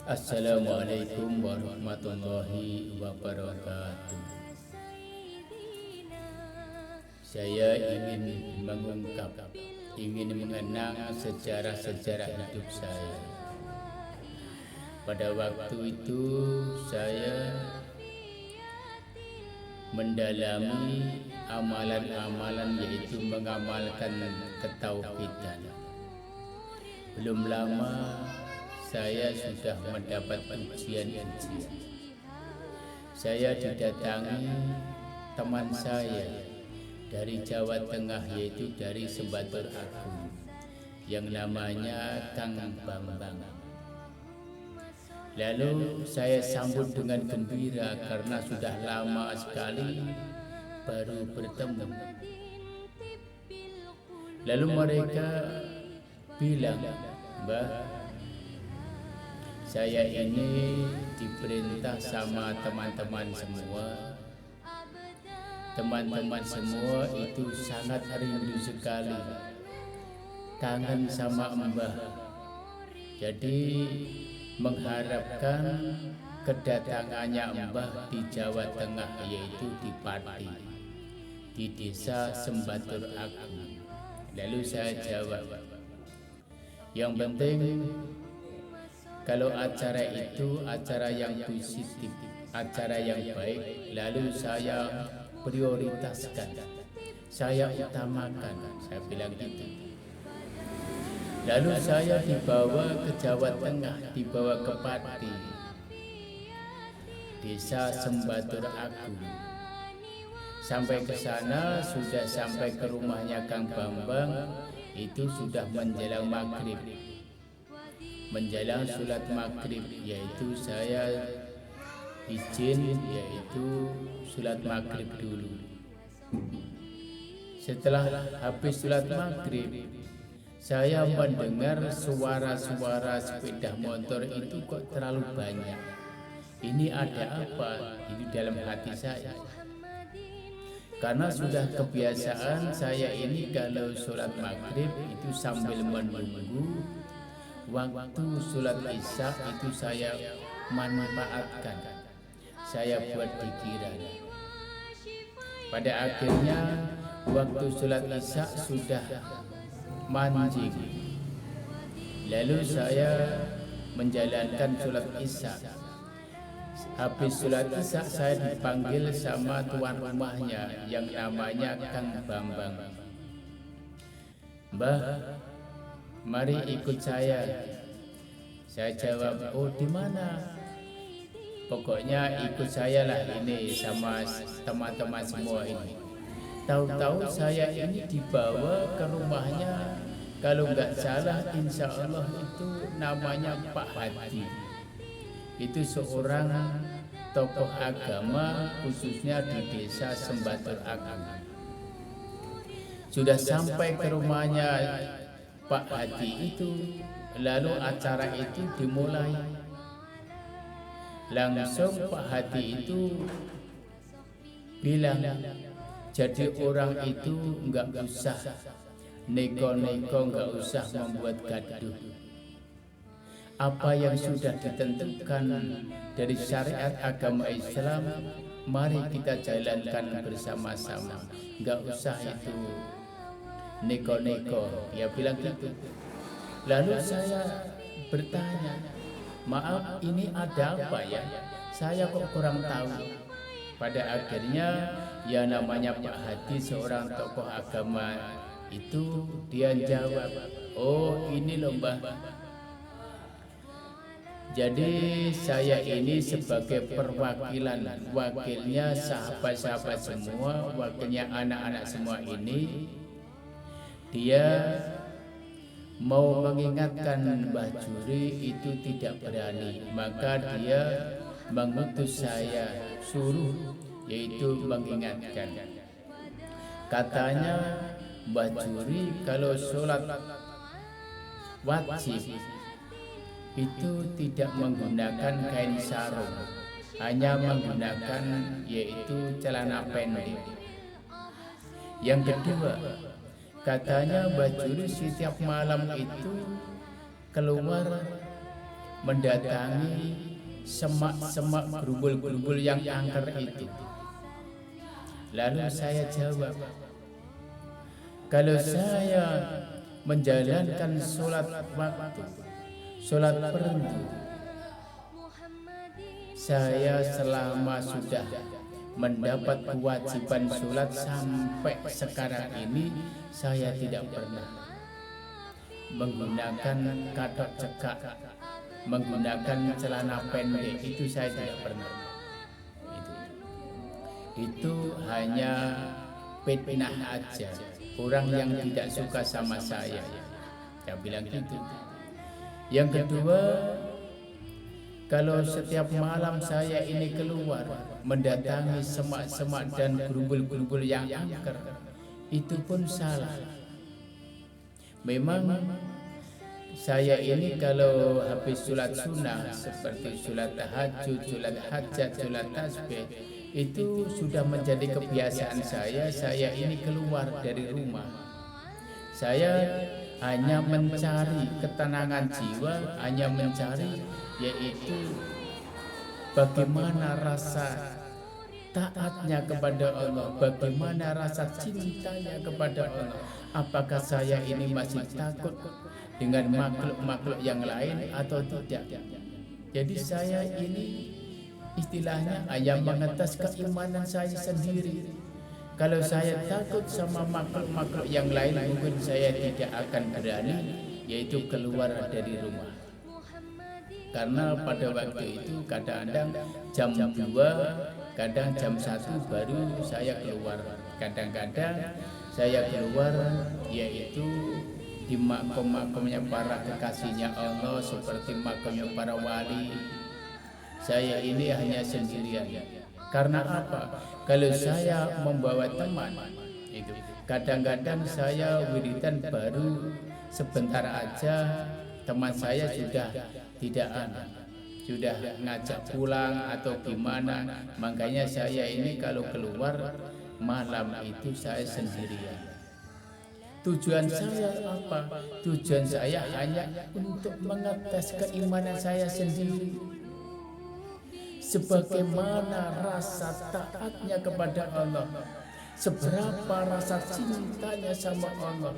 Assalamualaikum warahmatullahi wabarakatuh. Saya ingin mengungkap, ingin mengenang sejarah-sejarah hidup saya. Pada waktu itu saya mendalami amalan-amalan, yaitu mengamalkan ketauhidan. Belum lama saya sudah mendapat ujian-ujian. Saya didatangi teman saya dari Jawa Tengah, yaitu dari Sembatur Agung, yang namanya Kang Bambang. Lalu saya sambut dengan gembira karena sudah lama sekali baru bertemu. Lalu mereka bilang, "Mbah, saya ini diperintah sama teman-teman semua. Teman-teman semua itu sangat rindu sekali, kangen sama Mbah. Jadi mengharapkan kedatangannya Mbah di Jawa Tengah, yaitu di Pati, di desa Sembatur Agung." Lalu saya jawab, "Yang penting kalau acara itu acara yang positif, acara yang baik, lalu saya prioritaskan, saya utamakan," saya bilang gitu. Lalu saya dibawa ke Jawa Tengah, dibawa ke Pati, desa Sembatur Agung. Sampai ke sana, sudah sampai ke rumahnya Kang Bambang, itu sudah menjelang maghrib, menjelang sholat maghrib, yaitu saya izin, yaitu sholat maghrib dulu. Setelah habis sholat maghrib, saya mendengar suara-suara sepeda motor itu kok terlalu banyak. Ini ada apa? Ini dalam hati saya. Karena sudah kebiasaan saya ini kalau sholat maghrib itu sambil menunggu waktu sholat isya, itu saya manfaatkan, saya buat pikiran. Pada akhirnya waktu sholat isya sudah mancing. Lalu saya menjalankan sholat isya. Habis sholat isya saya dipanggil sama tuan rumahnya yang namanya Kang Bambang. "Mbah, mari ikut saya." Saya jawab, "Oh, di mana?" "Pokoknya ikut saya lah ini sama teman-teman semua ini." Tahu-tahu saya ini dibawa ke rumahnya, kalau nggak salah insya Allah itu namanya Pak Hadi. Itu seorang tokoh agama khususnya di desa Sembatur Agung. Sudah sampai ke rumahnya Pak Hadi itu, lalu acara itu dimulai. Langsung Pak Hadi itu bilang, "Jadi orang itu nggak usah neko-neko, nggak usah membuat gaduh. Apa yang sudah ditentukan dari syariat agama Islam, mari kita jalankan bersama-sama. Nggak usah itu neko-neko." Dia bilang gitu. Lalu saya bertanya, "Maaf, ini ada apa ya? Saya kok kurang tahu." Pada akhirnya ya namanya Pak Hadi, seorang tokoh agama itu, dia jawab, "Oh, ini loh Mbah. Jadi saya ini sebagai perwakilan, wakilnya sahabat-sahabat semua, wakilnya anak-anak semua ini. Dia mau mengingatkan Mbah Juri itu tidak berani, maka dia mengutus saya, suruh, yaitu mengingatkan. Katanya Mbah Juri kalau sholat wajib itu tidak menggunakan kain sarung, hanya menggunakan yaitu celana pendek. Yang kedua, katanya Mbah Juri setiap malam itu keluar mendatangi semak-semak gerumbul-gerumbul yang angker itu. Lalu saya jawab, kalau saya menjalankan sholat waktu, sholat fardu, saya selama sudah mendapat kewajiban sholat sampai sekarang ini, saya tidak pernah menggunakan katok cekak, menggunakan celana pendek, itu saya tidak pernah. Itu hanya fitnah aja, orang yang tidak suka sama saya bilang gitu. Yang kedua, kalau setiap malam saya ini keluar mendatangi semak-semak dan gerumbul-gerumbul yang angker, itu pun salah. Memang saya ini kalau habis sholat sunnah seperti sholat tahajud, sholat hajat, sholat tasbih, itu sudah menjadi kebiasaan saya ini keluar dari rumah. Saya hanya mencari ketenangan jiwa, hanya mencari yaitu bagaimana rasa taatnya kepada Allah, bagaimana rasa cintanya kepada Allah. Apakah saya ini masih takut dengan makhluk-makhluk yang lain atau tidak? Jadi saya ini istilahnya hanya mengetes keimanan saya sendiri. Kalau saya takut sama makhluk-makhluk yang lain, mungkin saya tidak akan berani yaitu keluar dari rumah. Karena pada waktu itu kadang-kadang jam 2, kadang jam 1 baru saya keluar. Kadang-kadang saya keluar yaitu di makom-makomnya para kekasihnya Allah, seperti makomnya para wali. Saya ini hanya sendirian. Karena apa? Kalau saya membawa teman, itu kadang-kadang saya wiridan baru sebentar aja teman saya sudah sudah ngajak pulang atau gimana. Makanya saya ini kalau keluar malam itu saya sendirian. Tujuan saya apa? Tujuan saya hanya untuk mengetes keimanan saya sendiri. Sebagaimana rasa taatnya kepada Allah, seberapa rasa cintanya sama Allah.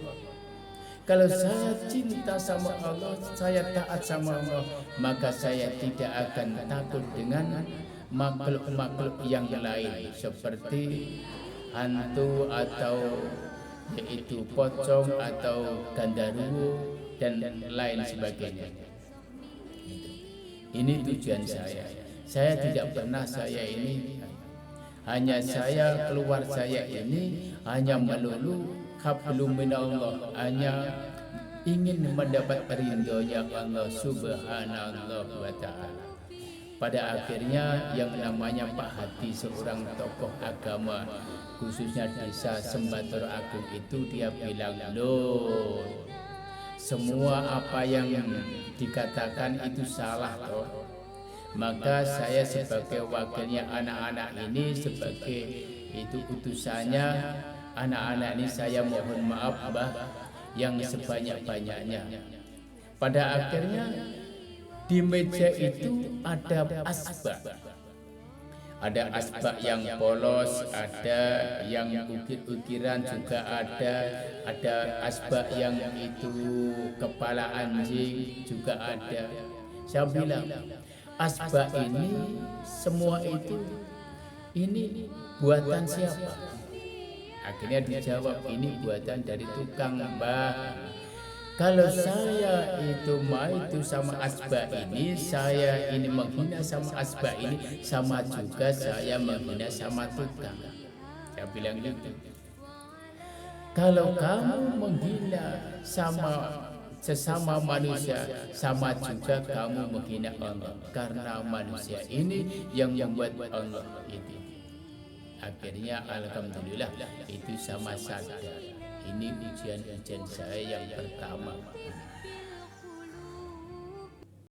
Kalau saya cinta sama Allah, saya taat sama Allah, maka saya tidak akan takut dengan makhluk-makhluk yang lain seperti hantu atau yaitu pocong atau gandaruwo dan lain sebagainya. Ini tujuan saya. Saya tidak pernah saya keluar saya ini hanya melulu hablum minallah, hanya ingin mendapat ridhonya Allah Subhanahu wa ta'ala. Pada akhirnya yang namanya Pak Hadi, seorang tokoh agama khususnya desa Sembatoro Agung itu, dia bilang, loh, semua apa yang dikatakan itu salah toh. Maka saya sebagai wakilnya anak-anak ini, sebagai itu utusannya anak-anak ini, saya mohon maaf Mbah yang sebanyak-banyaknya. Pada akhirnya di meja itu ada asbak. Ada asbak yang polos, ada yang ukir-ukiran juga ada asbak yang itu kepala anjing juga ada. Saya bilang, asbak ini semua ini buatan siapa? Akhirnya dijawab, ini buatan dari tukang Mbah. Kalau saya itu sama asbak ini, saya ini menghina sama asbak ini, sama juga saya menghina sama tukang. Saya bilang gitu. Kalau kamu menghina sama sesama manusia, sama juga kamu menghina Allah, karena manusia ini yang membuat Allah itu. Akhirnya alhamdulillah itu sama sadar. Ini ujian-ujian saya yang pertama.